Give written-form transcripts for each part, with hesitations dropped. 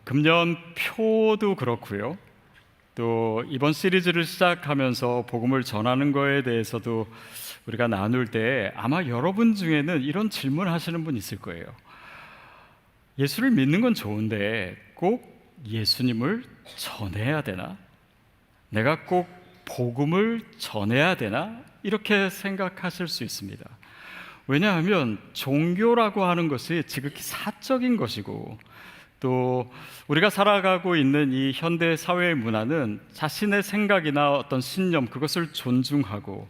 금년표도 그렇고요. 또 이번 시리즈를 시작하면서 복음을 전하는 거에 대해서도 우리가 나눌 때 아마 여러분 중에는 이런 질문 하시는 분 있을 거예요. 예수를 믿는 건 좋은데 꼭 예수님을 전해야 되나? 내가 꼭 복음을 전해야 되나? 이렇게 생각하실 수 있습니다. 왜냐하면 종교라고 하는 것이 지극히 사적인 것이고, 또 우리가 살아가고 있는 이 현대 사회의 문화는 자신의 생각이나 어떤 신념, 그것을 존중하고,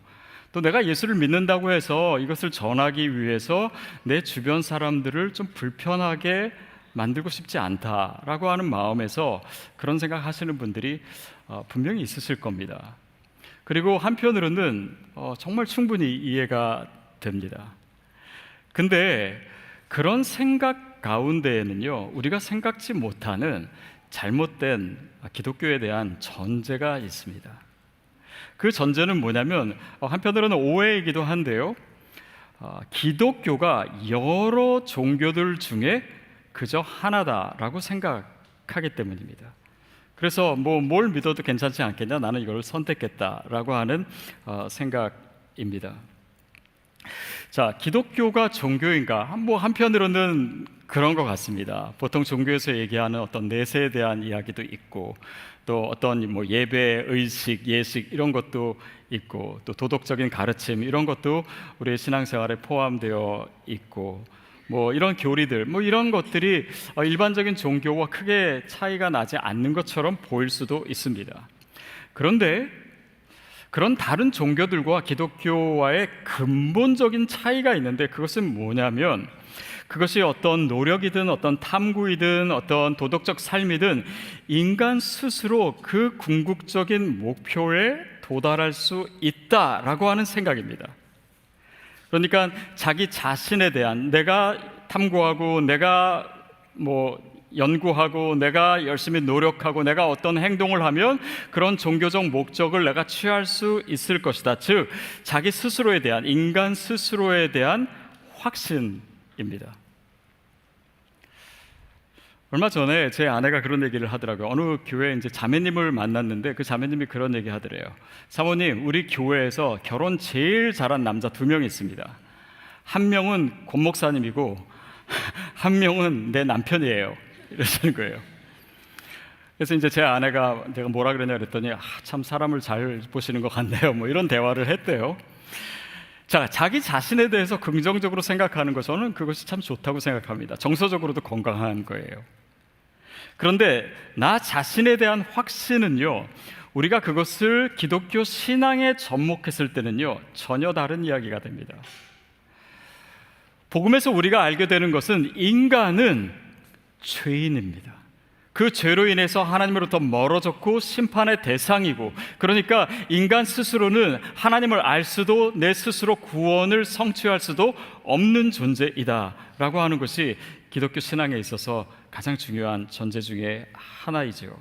또 내가 예수를 믿는다고 해서 이것을 전하기 위해서 내 주변 사람들을 좀 불편하게 만들고 싶지 않다라고 하는 마음에서 그런 생각하시는 분들이 분명히 있으실 겁니다. 그리고 한편으로는 정말 충분히 이해가 됩니다. 근데 그런 생각 가운데에는요, 우리가 생각지 못하는 잘못된 기독교에 대한 전제가 있습니다. 그 전제는 뭐냐면, 한편으로는 오해이기도 한데요, 기독교가 여러 종교들 중에 그저 하나다라고 생각하기 때문입니다. 그래서 뭘 믿어도 괜찮지 않겠냐, 나는 이걸 선택했다라고 하는 생각입니다. 자, 기독교가 종교인가? 한편으로는 그런 것 같습니다. 보통 종교에서 얘기하는 어떤 내세에 대한 이야기도 있고, 또 어떤 예배, 의식, 예식 이런 것도 있고, 또 도덕적인 가르침 이런 것도 우리의 신앙생활에 포함되어 있고, 이런 교리들, 이런 것들이 일반적인 종교와 크게 차이가 나지 않는 것처럼 보일 수도 있습니다. 그런데 그런 다른 종교들과 기독교와의 근본적인 차이가 있는데, 그것은 뭐냐면, 그것이 어떤 노력이든 어떤 탐구이든 어떤 도덕적 삶이든 인간 스스로 그 궁극적인 목표에 도달할 수 있다라고 하는 생각입니다. 그러니까 자기 자신에 대한, 내가 탐구하고 내가 연구하고 내가 열심히 노력하고 내가 어떤 행동을 하면 그런 종교적 목적을 내가 취할 수 있을 것이다. 즉, 자기 스스로에 대한, 인간 스스로에 대한 확신입니다. 얼마 전에 제 아내가 그런 얘기를 하더라고요. 어느 교회에 이제 자매님을 만났는데 그 자매님이 그런 얘기 하더래요. 사모님, 우리 교회에서 결혼 제일 잘한 남자 2명이 있습니다. 한 명은 권 목사님이고 한 명은 내 남편이에요. 이러시는 거예요. 그래서 이제 제 아내가 내가 뭐라 그러냐 그랬더니 참 사람을 잘 보시는 것 같네요. 이런 대화를 했대요. 자, 자기 자신에 대해서 긍정적으로 생각하는 것, 저는 그것이 참 좋다고 생각합니다. 정서적으로도 건강한 거예요. 그런데 나 자신에 대한 확신은요, 우리가 그것을 기독교 신앙에 접목했을 때는요, 전혀 다른 이야기가 됩니다. 복음에서 우리가 알게 되는 것은 인간은 죄인입니다. 그 죄로 인해서 하나님으로부터 멀어졌고 심판의 대상이고, 그러니까 인간 스스로는 하나님을 알 수도 내 스스로 구원을 성취할 수도 없는 존재이다 라고 하는 것이 기독교 신앙에 있어서 가장 중요한 전제 중에 하나이죠.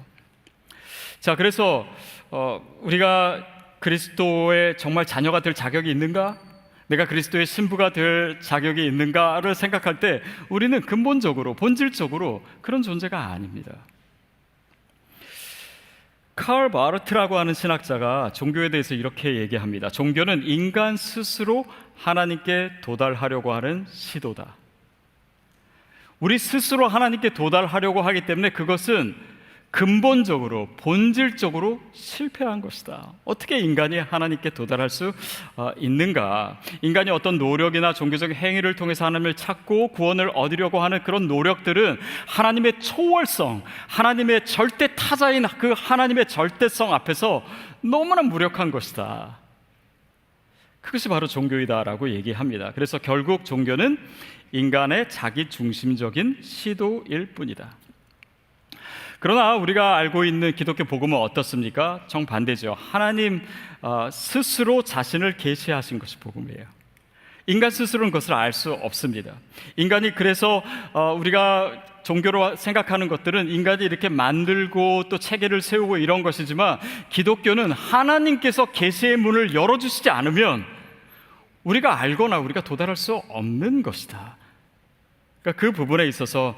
자, 그래서 우리가 그리스도의 정말 자녀가 될 자격이 있는가? 내가 그리스도의 신부가 될 자격이 있는가를 생각할 때 우리는 근본적으로, 본질적으로 그런 존재가 아닙니다. 칼 바르트라고 하는 신학자가 종교에 대해서 이렇게 얘기합니다. 종교는 인간 스스로 하나님께 도달하려고 하는 시도다. 우리 스스로 하나님께 도달하려고 하기 때문에 그것은 근본적으로, 본질적으로 실패한 것이다. 어떻게 인간이 하나님께 도달할 수 있는가? 인간이 어떤 노력이나 종교적 행위를 통해서 하나님을 찾고 구원을 얻으려고 하는 그런 노력들은 하나님의 초월성, 하나님의 절대 타자인 그 하나님의 절대성 앞에서 너무나 무력한 것이다. 그것이 바로 종교이다라고 얘기합니다. 그래서 결국 종교는 인간의 자기 중심적인 시도일 뿐이다. 그러나 우리가 알고 있는 기독교 복음은 어떻습니까? 정반대죠. 하나님 스스로 자신을 계시하신 것이 복음이에요. 인간 스스로는 그것을 알 수 없습니다. 인간이 그래서 우리가 종교로 생각하는 것들은 인간이 이렇게 만들고 또 체계를 세우고 이런 것이지만, 기독교는 하나님께서 계시의 문을 열어주시지 않으면 우리가 알거나 우리가 도달할 수 없는 것이다. 그러니까 그 부분에 있어서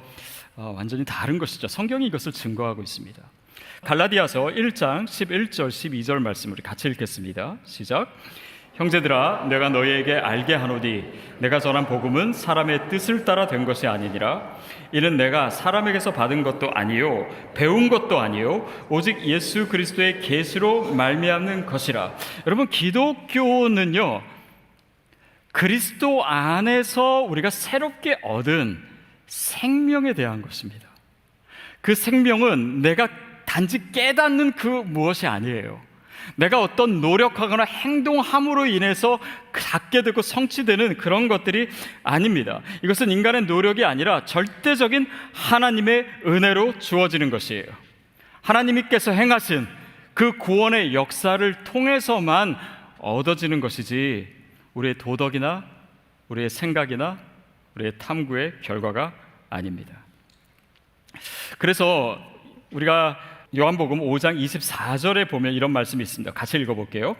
완전히 다른 것이죠. 성경이 이것을 증거하고 있습니다. 갈라디아서 1장 11절 12절 말씀 우리 같이 읽겠습니다. 시작. 형제들아, 내가 너희에게 알게 하노니 내가 전한 복음은 사람의 뜻을 따라 된 것이 아니니라. 이는 내가 사람에게서 받은 것도 아니요 배운 것도 아니요 오직 예수 그리스도의 계시로 말미암는 것이라. 여러분, 기독교는요, 그리스도 안에서 우리가 새롭게 얻은 생명에 대한 것입니다. 그 생명은 내가 단지 깨닫는 그 무엇이 아니에요. 내가 어떤 노력하거나 행동함으로 인해서 갖게 되고 성취되는 그런 것들이 아닙니다. 이것은 인간의 노력이 아니라 절대적인 하나님의 은혜로 주어지는 것이에요. 하나님께서 행하신 그 구원의 역사를 통해서만 얻어지는 것이지 우리의 도덕이나 우리의 생각이나 우리의 탐구의 결과가 아닙니다. 그래서 우리가 요한복음 5장 24절에 보면 이런 말씀이 있습니다. 같이 읽어볼게요.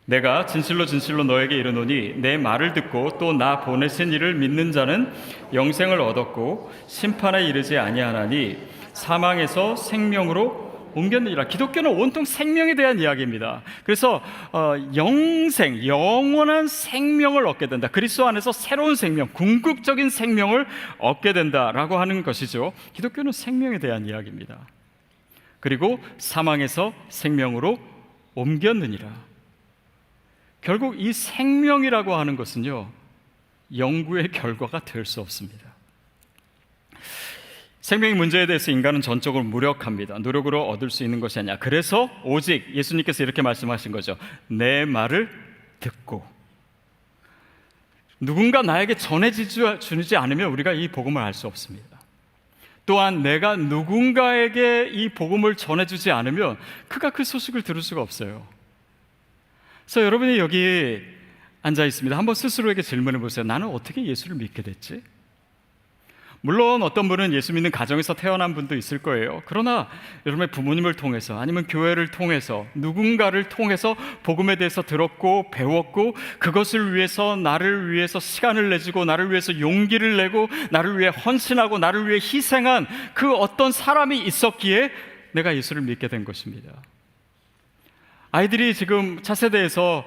내가 진실로 진실로 너에게 이르노니 내 말을 듣고 또 나 보내신 이를 믿는 자는 영생을 얻었고 심판에 이르지 아니하나니 사망에서 생명으로 옮겼느니라. 기독교는 온통 생명에 대한 이야기입니다. 그래서 영생, 영원한 생명을 얻게 된다. 그리스도 안에서 새로운 생명, 궁극적인 생명을 얻게 된다라고 하는 것이죠. 기독교는 생명에 대한 이야기입니다. 그리고 사망에서 생명으로 옮겼느니라. 결국 이 생명이라고 하는 것은요, 연구의 결과가 될 수 없습니다. 생명의 문제에 대해서 인간은 전적으로 무력합니다. 노력으로 얻을 수 있는 것이 아니야. 그래서 오직 예수님께서 이렇게 말씀하신 거죠. 내 말을 듣고. 누군가 나에게 전해주지 않으면 우리가 이 복음을 알 수 없습니다. 또한 내가 누군가에게 이 복음을 전해주지 않으면 그가 그 소식을 들을 수가 없어요. 그래서 여러분이 여기 앉아 있습니다. 한번 스스로에게 질문해 보세요. 나는 어떻게 예수를 믿게 됐지? 물론 어떤 분은 예수 믿는 가정에서 태어난 분도 있을 거예요. 그러나 여러분의 부모님을 통해서 아니면 교회를 통해서 누군가를 통해서 복음에 대해서 들었고 배웠고 그것을 위해서 나를 위해서 시간을 내주고 나를 위해서 용기를 내고 나를 위해 헌신하고 나를 위해 희생한 그 어떤 사람이 있었기에 내가 예수를 믿게 된 것입니다. 아이들이 지금 차세대에서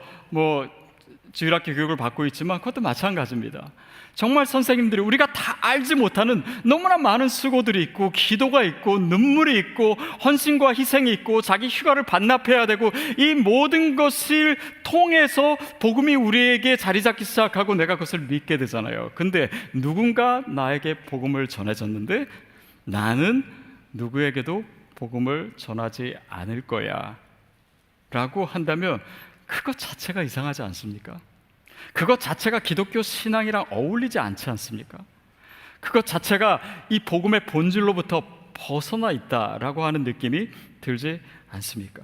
주일학교 교육을 받고 있지만 그것도 마찬가지입니다. 정말 선생님들이 우리가 다 알지 못하는 너무나 많은 수고들이 있고 기도가 있고 눈물이 있고 헌신과 희생이 있고 자기 휴가를 반납해야 되고 이 모든 것을 통해서 복음이 우리에게 자리 잡기 시작하고 내가 그것을 믿게 되잖아요. 근데 누군가 나에게 복음을 전해줬는데 나는 누구에게도 복음을 전하지 않을 거야 라고 한다면 그것 자체가 이상하지 않습니까? 그것 자체가 기독교 신앙이랑 어울리지 않지 않습니까? 그것 자체가 이 복음의 본질로부터 벗어나 있다라고 하는 느낌이 들지 않습니까?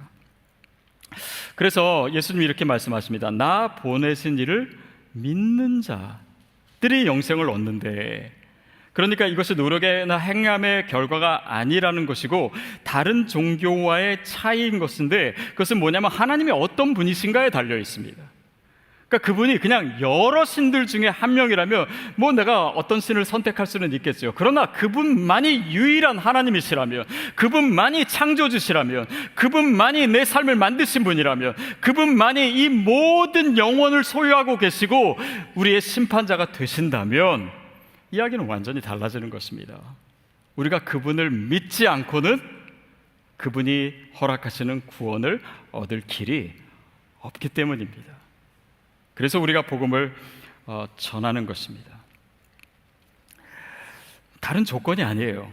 그래서 예수님이 이렇게 말씀하십니다. 나 보내신 이를 믿는 자들이 영생을 얻는데, 그러니까 이것이 노력이나 행함의 결과가 아니라는 것이고 다른 종교와의 차이인 것인데, 그것은 뭐냐면 하나님이 어떤 분이신가에 달려 있습니다. 그러니까 그분이 그냥 여러 신들 중에 한 명이라면 내가 어떤 신을 선택할 수는 있겠죠. 그러나 그분만이 유일한 하나님이시라면, 그분만이 창조주시라면, 그분만이 내 삶을 만드신 분이라면, 그분만이 이 모든 영혼을 소유하고 계시고 우리의 심판자가 되신다면 이야기는 완전히 달라지는 것입니다. 우리가 그분을 믿지 않고는 그분이 허락하시는 구원을 얻을 길이 없기 때문입니다. 그래서 우리가 복음을 전하는 것입니다. 다른 조건이 아니에요.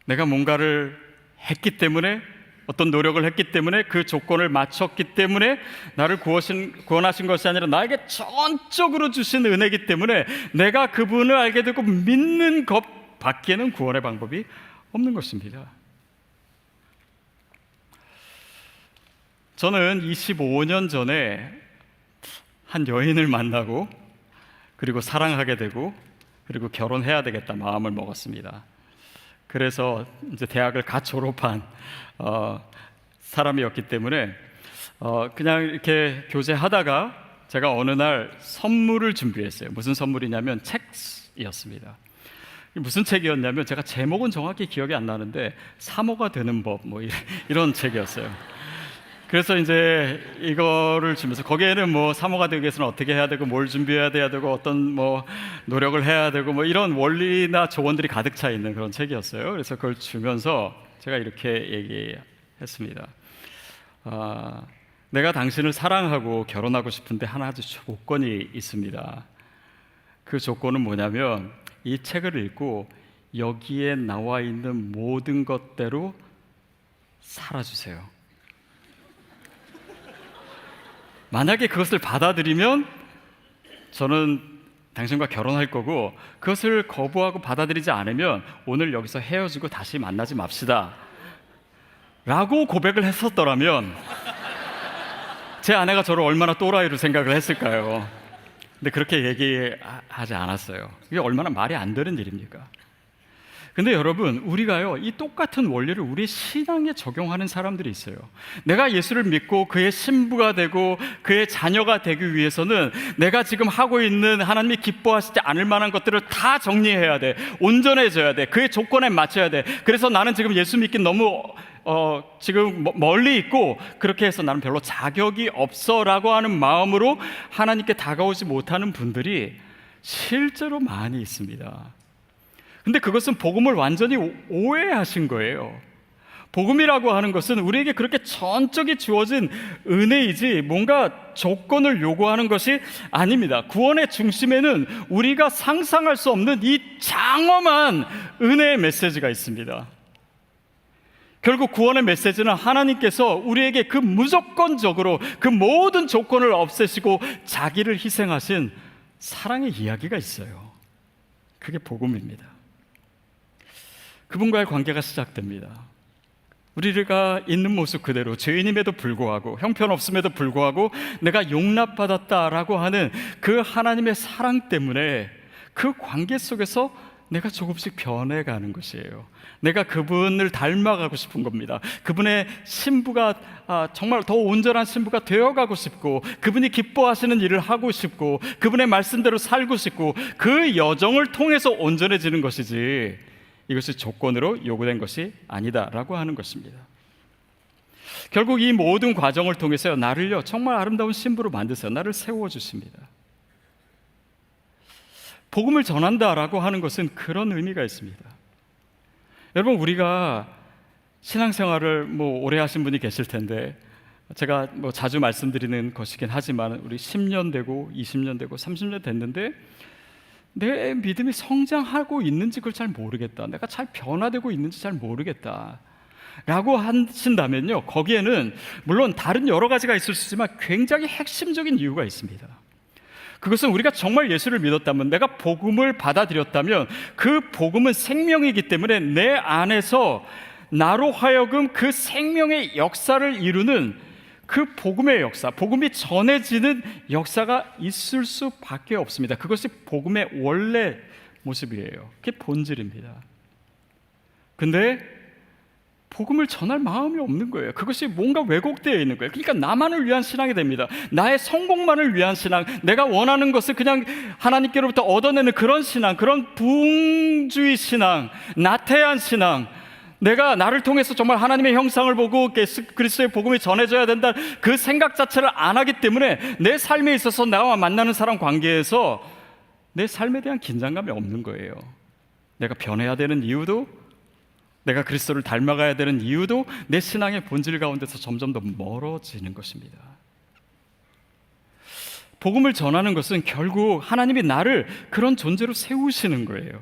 내가 뭔가를 했기 때문에, 어떤 노력을 했기 때문에, 그 조건을 맞췄기 때문에 나를 구원하신 것이 아니라 나에게 전적으로 주신 은혜이기 때문에 내가 그분을 알게 되고 믿는 것 밖에는 구원의 방법이 없는 것입니다. 저는 25년 전에 한 여인을 만나고 그리고 사랑하게 되고 그리고 결혼해야 되겠다 마음을 먹었습니다. 그래서 이제 대학을 갓 졸업한 사람이었기 때문에 그냥 이렇게 교제하다가 제가 어느 날 선물을 준비했어요. 무슨 선물이냐면 책이었습니다. 무슨 책이었냐면 제가 제목은 정확히 기억이 안 나는데 사모가 되는 법 뭐 이런 책이었어요. 그래서 이제 이거를 주면서 거기에는 뭐 사모가 되기 위해서는 어떻게 해야 되고 뭘 준비해야 돼야 되고 어떤 뭐 노력을 해야 되고 뭐 이런 원리나 조언들이 가득 차 있는 그런 책이었어요. 그래서 그걸 주면서 제가 이렇게 얘기했습니다. 내가 당신을 사랑하고 결혼하고 싶은데 하나 아주 조건이 있습니다. 그 조건은 뭐냐면 이 책을 읽고 여기에 나와 있는 모든 것대로 살아주세요. 만약에 그것을 받아들이면 저는 당신과 결혼할 거고, 그것을 거부하고 받아들이지 않으면 오늘 여기서 헤어지고 다시 만나지 맙시다 라고 고백을 했었더라면 제 아내가 저를 얼마나 또라이로 생각을 했을까요? 근데 그렇게 얘기하지 않았어요. 이게 얼마나 말이 안 되는 일입니까? 근데 여러분, 우리가요, 이 똑같은 원리를 우리 신앙에 적용하는 사람들이 있어요. 내가 예수를 믿고 그의 신부가 되고 그의 자녀가 되기 위해서는 내가 지금 하고 있는 하나님이 기뻐하시지 않을 만한 것들을 다 정리해야 돼. 온전해져야 돼. 그의 조건에 맞춰야 돼. 그래서 나는 지금 예수 믿긴 너무 지금 멀리 있고 그렇게 해서 나는 별로 자격이 없어 라고 하는 마음으로 하나님께 다가오지 못하는 분들이 실제로 많이 있습니다. 근데 그것은 복음을 완전히 오해하신 거예요. 복음이라고 하는 것은 우리에게 그렇게 전적이 주어진 은혜이지 뭔가 조건을 요구하는 것이 아닙니다. 구원의 중심에는 우리가 상상할 수 없는 이 장엄한 은혜의 메시지가 있습니다. 결국 구원의 메시지는 하나님께서 우리에게 그 무조건적으로 그 모든 조건을 없애시고 자기를 희생하신 사랑의 이야기가 있어요. 그게 복음입니다. 그분과의 관계가 시작됩니다. 우리가 있는 모습 그대로 죄인임에도 불구하고 형편없음에도 불구하고 내가 용납받았다라고 하는 그 하나님의 사랑 때문에 그 관계 속에서 내가 조금씩 변해가는 것이에요. 내가 그분을 닮아가고 싶은 겁니다. 그분의 신부가 정말 더 온전한 신부가 되어가고 싶고 그분이 기뻐하시는 일을 하고 싶고 그분의 말씀대로 살고 싶고 그 여정을 통해서 온전해지는 것이지 이것이 조건으로 요구된 것이 아니다라고 하는 것입니다. 결국 이 모든 과정을 통해서 나를요 정말 아름다운 신부로 만드세요. 나를 세워주십니다. 복음을 전한다라고 하는 것은 그런 의미가 있습니다. 여러분, 우리가 신앙생활을 오래 하신 분이 계실 텐데 제가 자주 말씀드리는 것이긴 하지만 우리 10년 되고 20년 되고 30년 됐는데 내 믿음이 성장하고 있는지 그걸 잘 모르겠다, 내가 잘 변화되고 있는지 잘 모르겠다 라고 하신다면요, 거기에는 물론 다른 여러 가지가 있을 수 있지만 굉장히 핵심적인 이유가 있습니다. 그것은 우리가 정말 예수를 믿었다면, 내가 복음을 받아들였다면 그 복음은 생명이기 때문에 내 안에서 나로 하여금 그 생명의 역사를 이루는 그 복음의 역사, 복음이 전해지는 역사가 있을 수밖에 없습니다. 그것이 복음의 원래 모습이에요. 그게 본질입니다. 근데 복음을 전할 마음이 없는 거예요. 그것이 뭔가 왜곡되어 있는 거예요. 그러니까 나만을 위한 신앙이 됩니다. 나의 성공만을 위한 신앙, 내가 원하는 것을 그냥 하나님께로부터 얻어내는 그런 신앙, 그런 부흥주의 신앙, 나태한 신앙, 내가 나를 통해서 정말 하나님의 형상을 보고 그리스도의 복음이 전해져야 된다, 그 생각 자체를 안 하기 때문에 내 삶에 있어서 나와 만나는 사람 관계에서 내 삶에 대한 긴장감이 없는 거예요. 내가 변해야 되는 이유도, 내가 그리스도를 닮아가야 되는 이유도 내 신앙의 본질 가운데서 점점 더 멀어지는 것입니다. 복음을 전하는 것은 결국 하나님이 나를 그런 존재로 세우시는 거예요.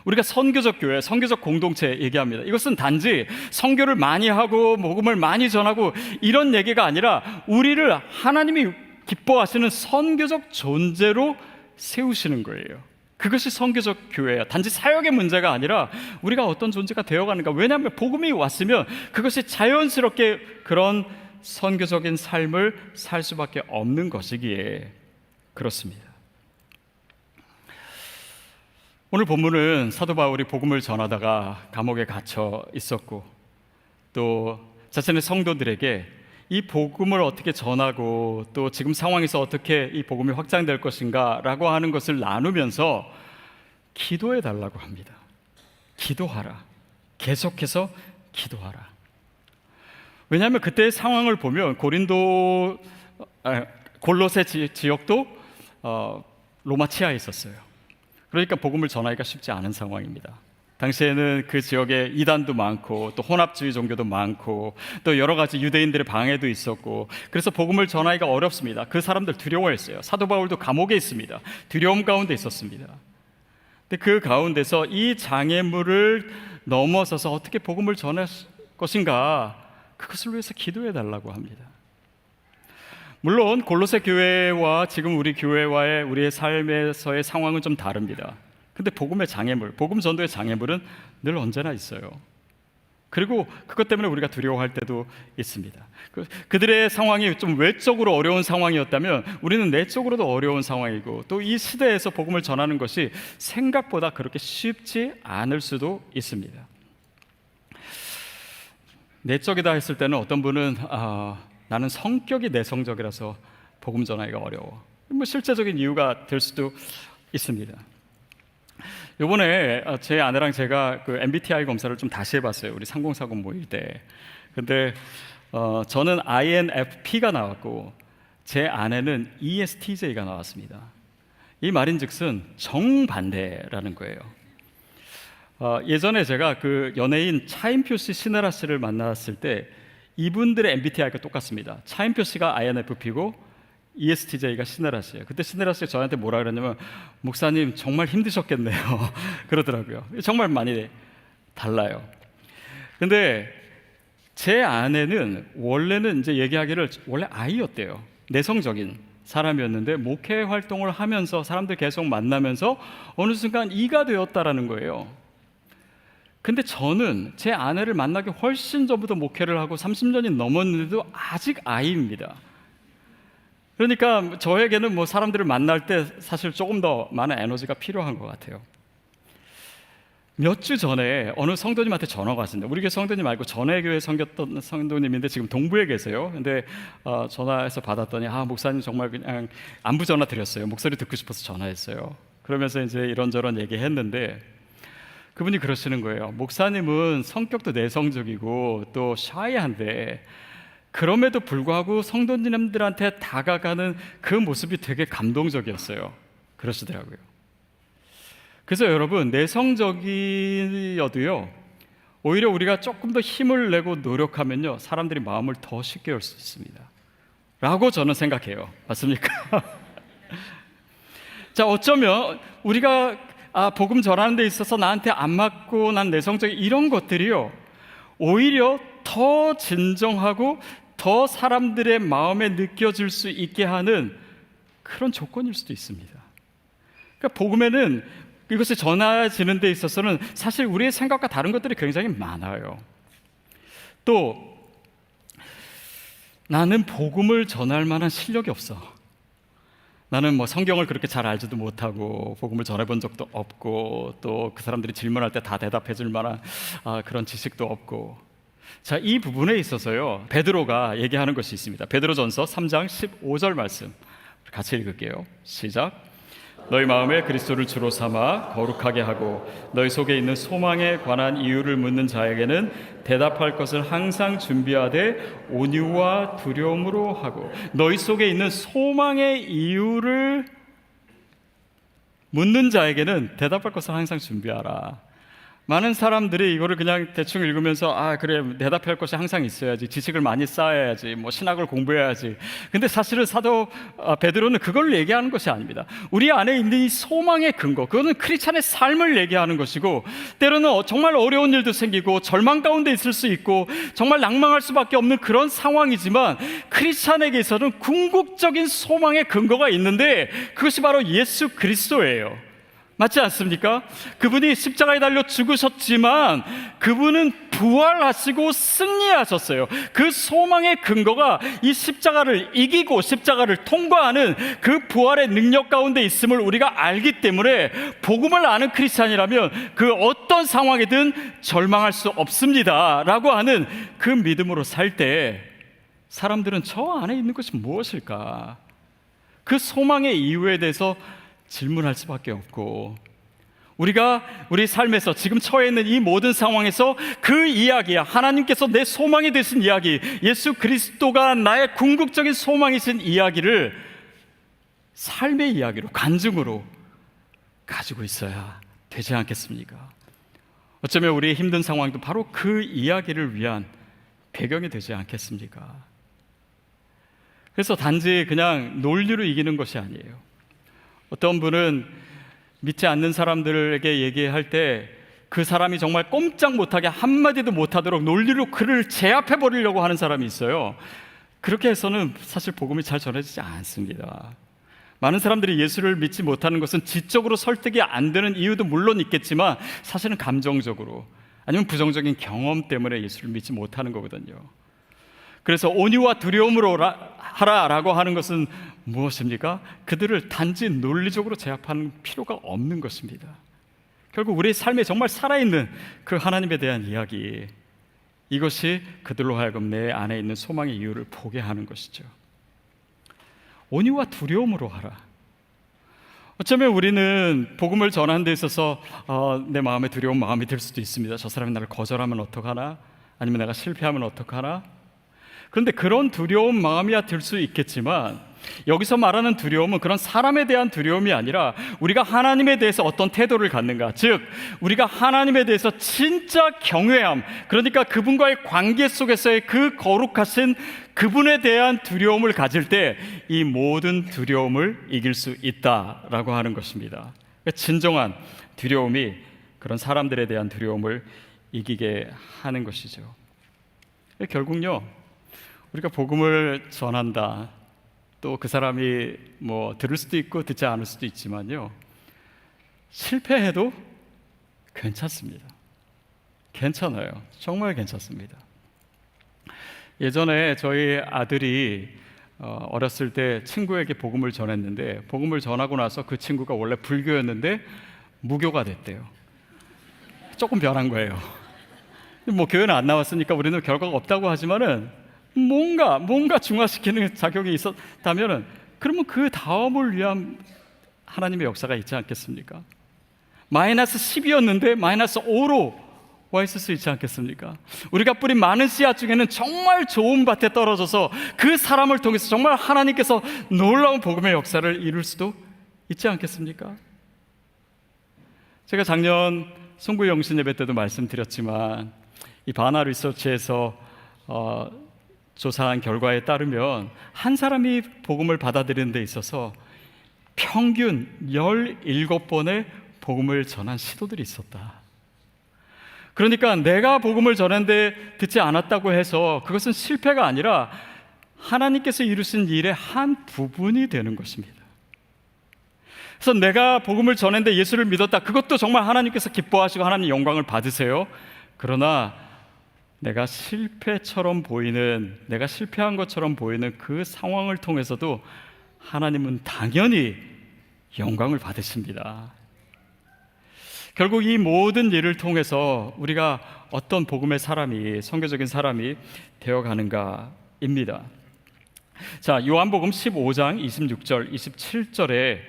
우리가 선교적 교회, 선교적 공동체 얘기합니다. 이것은 단지 선교를 많이 하고 복음을 많이 전하고 이런 얘기가 아니라 우리를 하나님이 기뻐하시는 선교적 존재로 세우시는 거예요. 그것이 선교적 교회야. 단지 사역의 문제가 아니라 우리가 어떤 존재가 되어가는가. 왜냐하면 복음이 왔으면 그것이 자연스럽게 그런 선교적인 삶을 살 수밖에 없는 것이기에 그렇습니다. 오늘 본문은 사도 바울이 복음을 전하다가 감옥에 갇혀 있었고 또 자신의 성도들에게 이 복음을 어떻게 전하고 또 지금 상황에서 어떻게 이 복음이 확장될 것인가 라고 하는 것을 나누면서 기도해 달라고 합니다. 기도하라. 계속해서 기도하라. 왜냐하면 그때의 상황을 보면 골로새 지역도 로마 치하에 있었어요. 그러니까 복음을 전하기가 쉽지 않은 상황입니다. 당시에는 그 지역에 이단도 많고 또 혼합주의 종교도 많고 또 여러 가지 유대인들의 방해도 있었고, 그래서 복음을 전하기가 어렵습니다. 그 사람들 두려워했어요. 사도 바울도 감옥에 있습니다. 두려움 가운데 있었습니다. 근데 그 가운데서 이 장애물을 넘어서서 어떻게 복음을 전할 것인가, 그것을 위해서 기도해 달라고 합니다. 물론 골로새 교회와 지금 우리 교회와의 우리의 삶에서의 상황은 좀 다릅니다. 근데 복음의 장애물, 복음 전도의 장애물은 늘 언제나 있어요. 그리고 그것 때문에 우리가 두려워할 때도 있습니다. 그들의 상황이 좀 외적으로 어려운 상황이었다면 우리는 내적으로도 어려운 상황이고, 또 이 시대에서 복음을 전하는 것이 생각보다 그렇게 쉽지 않을 수도 있습니다. 내적이다 했을 때는 어떤 분은 나는 성격이 내성적이라서 복음 전하기가 어려워, 뭐 실제적인 이유가 될 수도 있습니다. 이번에 제 아내랑 제가 그 MBTI 검사를 좀 다시 해봤어요. 우리 3040 모일 때. 근데 저는 INFP가 나왔고 제 아내는 ESTJ가 나왔습니다. 이 말인즉슨 정반대라는 거예요. 예전에 제가 그 연예인 차인표 씨, 신혜라 씨를 만났을 때 이분들의 MBTI가 똑같습니다. 차인표 씨가 INFP고 ESTJ가 신혜라 씨예요. 그때 신혜라 씨가 저한테 뭐라 그랬냐면, 목사님 정말 힘드셨겠네요 그러더라고요. 정말 많이 달라요. 근데 제 아내는 원래는 이제 얘기하기를 원래 I였대요. 내성적인 사람이었는데 목회 활동을 하면서 사람들 계속 만나면서 어느 순간 E가 되었다라는 거예요. 근데 저는 제 아내를 만나기 훨씬 전부터 목회를 하고 30년이 넘었는데도 아직 I입니다. 그러니까 저에게는 뭐 사람들을 만날 때 사실 조금 더 많은 에너지가 필요한 것 같아요. 몇 주 전에 어느 성도님한테 전화가 왔습니다. 우리 교회 성도님 말고 전에 교회 섬겼던 성도님인데 지금 동부에 계세요. 근데 전화해서 받았더니 목사님 정말 그냥 안부 전화 드렸어요. 목소리 듣고 싶어서 전화했어요. 그러면서 이제 이런저런 얘기했는데 그분이 그러시는 거예요. 목사님은 성격도 내성적이고 또 샤이한데 그럼에도 불구하고 성도님들한테 다가가는 그 모습이 되게 감동적이었어요. 그러시더라고요. 그래서 여러분, 내성적이어도요, 오히려 우리가 조금 더 힘을 내고 노력하면요, 사람들이 마음을 더 쉽게 열 수 있습니다 라고 저는 생각해요. 맞습니까? 자, 어쩌면 우리가 복음 전하는 데 있어서 나한테 안 맞고 난 내성적인 이런 것들이요, 오히려 더 진정하고 더 사람들의 마음에 느껴질 수 있게 하는 그런 조건일 수도 있습니다. 그러니까 복음에는, 이것이 전해지는 데 있어서는 사실 우리의 생각과 다른 것들이 굉장히 많아요. 또 나는 복음을 전할 만한 실력이 없어. 나는 뭐 성경을 그렇게 잘 알지도 못하고 복음을 전해본 적도 없고 또 그 사람들이 질문할 때 다 대답해 줄 만한 그런 지식도 없고. 자, 이 부분에 있어서요, 베드로가 얘기하는 것이 있습니다. 베드로전서 3장 15절 말씀 같이 읽을게요. 시작. 너희 마음에 그리스도를 주로 삼아 거룩하게 하고 너희 속에 있는 소망에 관한 이유를 묻는 자에게는 대답할 것을 항상 준비하되 온유와 두려움으로 하고. 너희 속에 있는 소망의 이유를 묻는 자에게는 대답할 것을 항상 준비하라. 많은 사람들이 이거를 그냥 대충 읽으면서 그래, 대답할 것이 항상 있어야지, 지식을 많이 쌓아야지, 뭐 신학을 공부해야지. 근데 사실은 사도 베드로는 그걸 얘기하는 것이 아닙니다. 우리 안에 있는 이 소망의 근거, 그거는 크리스찬의 삶을 얘기하는 것이고, 때로는 정말 어려운 일도 생기고 절망 가운데 있을 수 있고 정말 낭망할 수밖에 없는 그런 상황이지만, 크리스찬에게서는 궁극적인 소망의 근거가 있는데 그것이 바로 예수 그리스도예요. 맞지 않습니까? 그분이 십자가에 달려 죽으셨지만 그분은 부활하시고 승리하셨어요. 그 소망의 근거가 이 십자가를 이기고 십자가를 통과하는 그 부활의 능력 가운데 있음을 우리가 알기 때문에 복음을 아는 크리스찬이라면 그 어떤 상황이든 절망할 수 없습니다 라고 하는 그 믿음으로 살 때 사람들은 저 안에 있는 것이 무엇일까? 그 소망의 이유에 대해서 질문할 수밖에 없고, 우리가 우리 삶에서 지금 처해 있는 이 모든 상황에서 그 이야기야, 하나님께서 내 소망이 되신 이야기, 예수 그리스도가 나의 궁극적인 소망이신 이야기를 삶의 이야기로, 간증으로 가지고 있어야 되지 않겠습니까? 어쩌면 우리의 힘든 상황도 바로 그 이야기를 위한 배경이 되지 않겠습니까? 그래서 단지 그냥 논리로 이기는 것이 아니에요. 어떤 분은 믿지 않는 사람들에게 얘기할 때 그 사람이 정말 꼼짝 못하게 한마디도 못하도록 논리로 그를 제압해 버리려고 하는 사람이 있어요. 그렇게 해서는 사실 복음이 잘 전해지지 않습니다. 많은 사람들이 예수를 믿지 못하는 것은 지적으로 설득이 안 되는 이유도 물론 있겠지만 사실은 감정적으로 아니면 부정적인 경험 때문에 예수를 믿지 못하는 거거든요. 그래서 온유와 두려움으로 하라라고 하는 것은 무엇입니까? 그들을 단지 논리적으로 제압하는 필요가 없는 것입니다. 결국 우리의 삶에 정말 살아있는 그 하나님에 대한 이야기, 이것이 그들로 하여금 내 안에 있는 소망의 이유를 보게 하는 것이죠. 온유와 두려움으로 하라. 어쩌면 우리는 복음을 전하는 데 있어서 내 마음에 두려운 마음이 들 수도 있습니다. 저 사람이 나를 거절하면 어떡하나? 아니면 내가 실패하면 어떡하나? 그런데 그런 두려운 마음이야 들 수 있겠지만 여기서 말하는 두려움은 그런 사람에 대한 두려움이 아니라 우리가 하나님에 대해서 어떤 태도를 갖는가, 즉 우리가 하나님에 대해서 진짜 경외함, 그러니까 그분과의 관계 속에서의 그 거룩하신 그분에 대한 두려움을 가질 때 이 모든 두려움을 이길 수 있다라고 하는 것입니다. 진정한 두려움이 그런 사람들에 대한 두려움을 이기게 하는 것이죠. 결국요, 우리가 복음을 전한다, 또 그 사람이 들을 수도 있고 듣지 않을 수도 있지만요, 실패해도 괜찮습니다. 괜찮아요. 정말 괜찮습니다. 예전에 저희 아들이 어렸을 때 친구에게 복음을 전했는데, 복음을 전하고 나서 그 친구가 원래 불교였는데 무교가 됐대요. 조금 변한 거예요. 교회는 안 나왔으니까 우리는 결과가 없다고 하지만은 뭔가 중화시키는 작용이 있었다면은, 그러면 그 다음을 위한 하나님의 역사가 있지 않겠습니까? 마이너스 10이었는데 마이너스 5로 와 있을 수 있지 않겠습니까? 우리가 뿌린 많은 씨앗 중에는 정말 좋은 밭에 떨어져서 그 사람을 통해서 정말 하나님께서 놀라운 복음의 역사를 이룰 수도 있지 않겠습니까? 제가 작년 송구 영신 예배 때도 말씀드렸지만, 이 바나 리서치에서 조사한 결과에 따르면 한 사람이 복음을 받아들이는 데 있어서 평균 17번의 복음을 전한 시도들이 있었다. 그러니까 내가 복음을 전했는데 듣지 않았다고 해서 그것은 실패가 아니라 하나님께서 이루신 일의 한 부분이 되는 것입니다. 그래서 내가 복음을 전했는데 예수를 믿었다, 그것도 정말 하나님께서 기뻐하시고 하나님 영광을 받으세요. 그러나 내가 실패처럼 보이는, 내가 실패한 것처럼 보이는 그 상황을 통해서도 하나님은 당연히 영광을 받으십니다. 결국 이 모든 일을 통해서 우리가 어떤 복음의 사람이, 선교적인 사람이 되어가는가입니다. 자, 요한복음 15장 26절, 27절에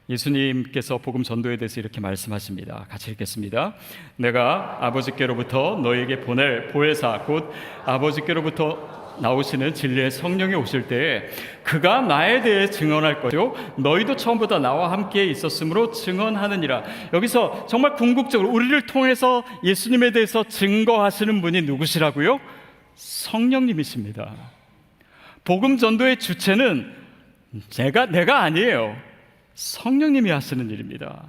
예수님께서 복음 전도에 대해서 이렇게 말씀하십니다. 같이 읽겠습니다. 내가 아버지께로부터 너에게 보낼 보혜사, 곧 아버지께로부터 나오시는 진리의 성령이 오실 때에 그가 나에 대해 증언할 것이요 너희도 처음부터 나와 함께 있었으므로 증언하느니라. 여기서 정말 궁극적으로 우리를 통해서 예수님에 대해서 증거하시는 분이 누구시라고요? 성령님이십니다. 복음 전도의 주체는 내가 아니에요. 성령님이 하시는 일입니다.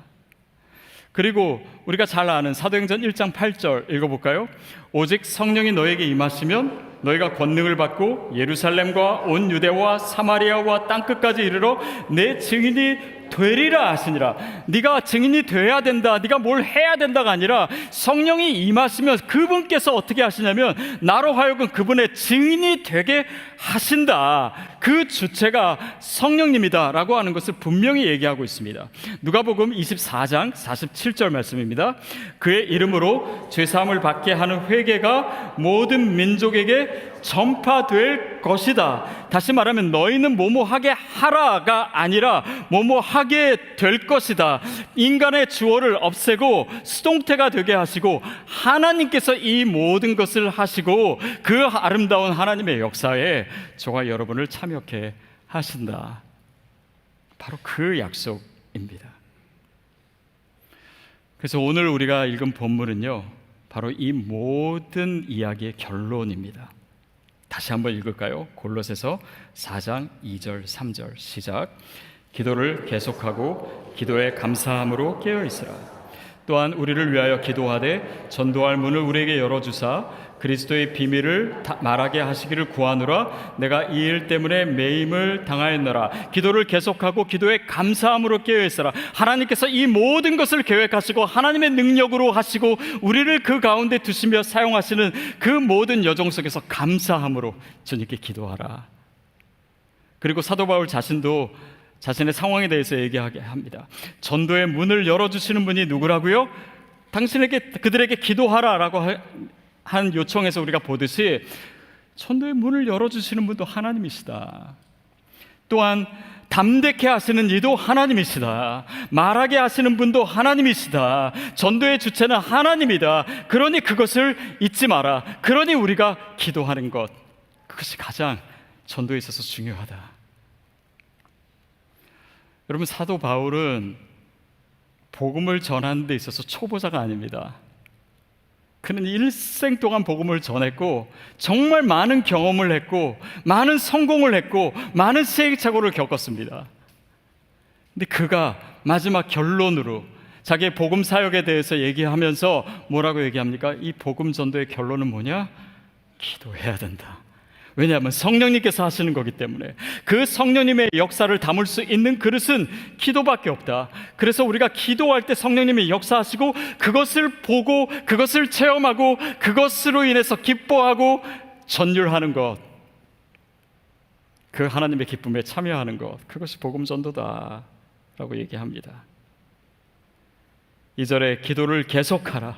그리고 우리가 잘 아는 사도행전 1장 8절 읽어볼까요? 오직 성령이 너에게 임하시면 너희가 권능을 받고 예루살렘과 온 유대와 사마리아와 땅끝까지 이르러 내 증인이 되리라 하시니라. 네가 증인이 돼야 된다, 네가 뭘 해야 된다가 아니라 성령이 임하시면 그분께서 어떻게 하시냐면 나로 하여금 그분의 증인이 되게 하신다. 그 주체가 성령님이다 라고 하는 것을 분명히 얘기하고 있습니다. 누가복음 24장 47절 말씀입니다. 그의 이름으로 죄사함을 받게 하는 회개가 모든 민족에게 전파될 것이다. 다시 말하면 너희는 뭐뭐하게 하라가 아니라 뭐뭐하게 될 것이다. 인간의 주어를 없애고 수동태가 되게 하시고 하나님께서 이 모든 것을 하시고 그 아름다운 하나님의 역사에 저와 여러분을 참여케 하신다. 바로 그 약속입니다. 그래서 오늘 우리가 읽은 본문은요, 바로 이 모든 이야기의 결론입니다. 다시 한번 읽을까요? 골로새서 4장 2절 3절 시작. 기도를 계속하고 기도에 감사함으로 깨어있으라. 또한 우리를 위하여 기도하되 전도할 문을 우리에게 열어주사 그리스도의 비밀을 말하게 하시기를 구하노라. 내가 이 일 때문에 매임을 당하였노라. 기도를 계속하고 기도에 감사함으로 깨어있으라. 하나님께서 이 모든 것을 계획하시고 하나님의 능력으로 하시고 우리를 그 가운데 두시며 사용하시는 그 모든 여정 속에서 감사함으로 주님께 기도하라. 그리고 사도 바울 자신도 자신의 상황에 대해서 얘기하게 합니다. 전도의 문을 열어주시는 분이 누구라고요? 그들에게 기도하라라고 한 요청에서 우리가 보듯이 전도의 문을 열어주시는 분도 하나님이시다. 또한 담대케 하시는 이도 하나님이시다. 말하게 하시는 분도 하나님이시다. 전도의 주체는 하나님이다. 그러니 그것을 잊지 마라. 그러니 우리가 기도하는 것, 그것이 가장 전도에 있어서 중요하다. 여러분, 사도 바울은 복음을 전하는 데 있어서 초보자가 아닙니다. 그는 일생 동안 복음을 전했고 정말 많은 경험을 했고 많은 성공을 했고 많은 시행착오를 겪었습니다. 근데 그가 마지막 결론으로 자기의 복음 사역에 대해서 얘기하면서 뭐라고 얘기합니까? 이 복음 전도의 결론은 뭐냐? 기도해야 된다. 왜냐하면 성령님께서 하시는 거기 때문에 그 성령님의 역사를 담을 수 있는 그릇은 기도밖에 없다. 그래서 우리가 기도할 때 성령님이 역사하시고 그것을 보고 그것을 체험하고 그것으로 인해서 기뻐하고 전율하는 것, 그 하나님의 기쁨에 참여하는 것, 그것이 복음 전도다 라고 얘기합니다. 2절에 기도를 계속하라,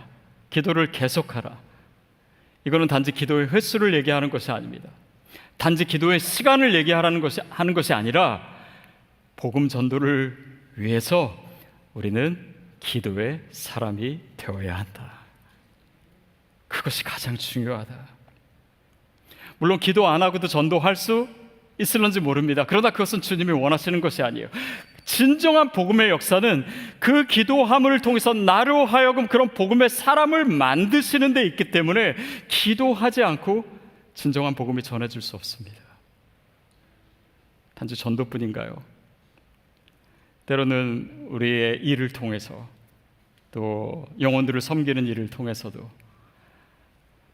기도를 계속하라. 이거는 단지 기도의 횟수를 얘기하는 것이 아닙니다. 단지 기도의 시간을 얘기하는 것이 아니라 복음 전도를 위해서 우리는 기도의 사람이 되어야 한다. 그것이 가장 중요하다. 물론 기도 안 하고도 전도할 수 있을런지 모릅니다. 그러나 그것은 주님이 원하시는 것이 아니에요. 진정한 복음의 역사는 그 기도함을 통해서 나로 하여금 그런 복음의 사람을 만드시는 데 있기 때문에 기도하지 않고 진정한 복음이 전해질 수 없습니다. 단지 전도뿐인가요? 때로는 우리의 일을 통해서 또 영혼들을 섬기는 일을 통해서도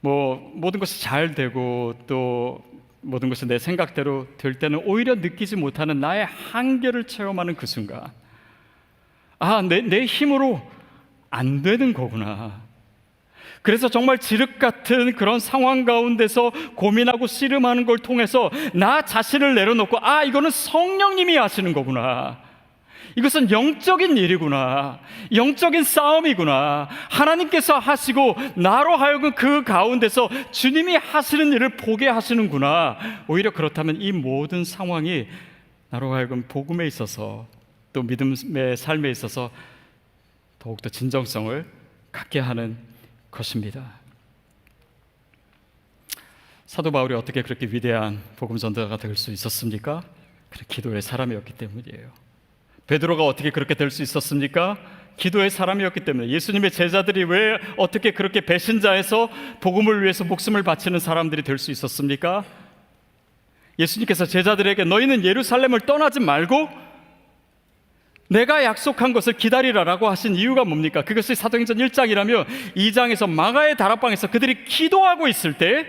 모든 것이 잘 되고 또 모든 것이 내 생각대로 될 때는 오히려 느끼지 못하는 나의 한계를 체험하는 그 순간, 내 힘으로 안 되는 거구나. 그래서 정말 지륵 같은 그런 상황 가운데서 고민하고 씨름하는 걸 통해서 나 자신을 내려놓고 이거는 성령님이 하시는 거구나. 이것은 영적인 일이구나. 영적인 싸움이구나. 하나님께서 하시고 나로 하여금 그 가운데서 주님이 하시는 일을 보게 하시는구나. 오히려 그렇다면 이 모든 상황이 나로 하여금 복음에 있어서 또 믿음의 삶에 있어서 더욱더 진정성을 갖게 하는 것입니다. 사도 바울이 어떻게 그렇게 위대한 복음 전도자가 될 수 있었습니까? 그는 기도의 사람이었기 때문이에요. 베드로가 어떻게 그렇게 될 수 있었습니까? 기도의 사람이었기 때문에. 예수님의 제자들이 왜 어떻게 그렇게 배신자에서 복음을 위해서 목숨을 바치는 사람들이 될 수 있었습니까? 예수님께서 제자들에게 너희는 예루살렘을 떠나지 말고 내가 약속한 것을 기다리라라고 하신 이유가 뭡니까? 그것이 사도행전 1장이라면 2장에서 마가의 다락방에서 그들이 기도하고 있을 때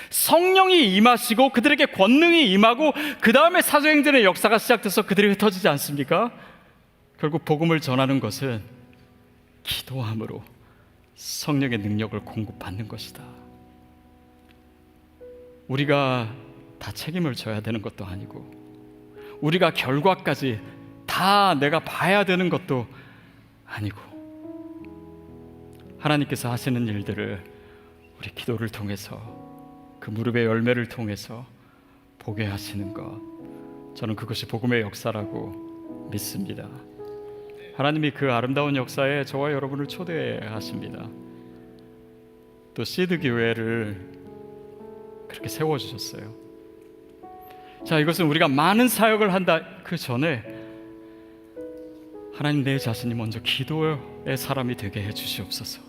성령이 임하시고 그들에게 권능이 임하고 그 다음에 사도행전의 역사가 시작돼서 그들이 흩어지지 않습니까? 결국 복음을 전하는 것은 기도함으로 성령의 능력을 공급받는 것이다. 우리가 다 책임을 져야 되는 것도 아니고 우리가 결과까지 다 내가 봐야 되는 것도 아니고 하나님께서 하시는 일들을 우리 기도를 통해서 그 무릎의 열매를 통해서 보게 하시는 것, 저는 그것이 복음의 역사라고 믿습니다. 하나님이 그 아름다운 역사에 저와 여러분을 초대하십니다. 또 시드 교회를 그렇게 세워주셨어요. 자, 이것은 우리가 많은 사역을 한다 그 전에 하나님, 내 자신이 먼저 기도의 사람이 되게 해주시옵소서.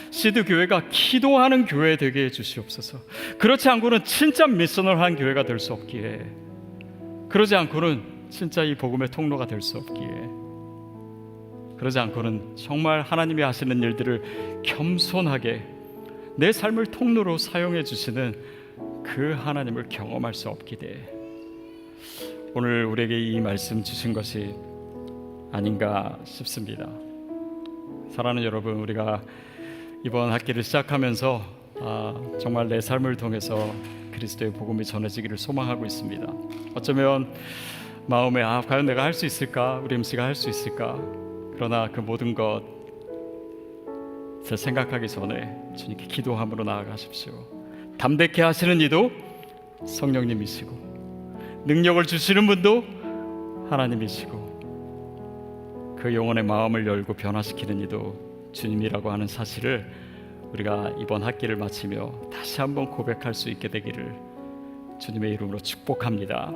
시드 교회가 기도하는 교회 되게 해주시옵소서. 그렇지 않고는 진짜 미셔널한 교회가 될 수 없기에, 그러지 않고는 진짜 이 복음의 통로가 될 수 없기에, 그러지 않고는 정말 하나님이 하시는 일들을 겸손하게 내 삶을 통로로 사용해 주시는 그 하나님을 경험할 수 없기에 오늘 우리에게 이 말씀 주신 것이 아닌가 싶습니다. 사랑하는 여러분, 우리가 이번 학기를 시작하면서 정말 내 삶을 통해서 그리스도의 복음이 전해지기를 소망하고 있습니다. 어쩌면 마음에 과연 내가 할 수 있을까? 우리 MC가 할 수 있을까? 그러나 그 모든 것을 생각하기 전에 주님께 기도함으로 나아가십시오. 담대케 하시는 이도 성령님이시고 능력을 주시는 분도 하나님이시고 그 영혼의 마음을 열고 변화시키는 이도 주님이라고 하는 사실을 우리가 이번 학기를 마치며 다시 한번 고백할 수 있게 되기를 주님의 이름으로 축복합니다.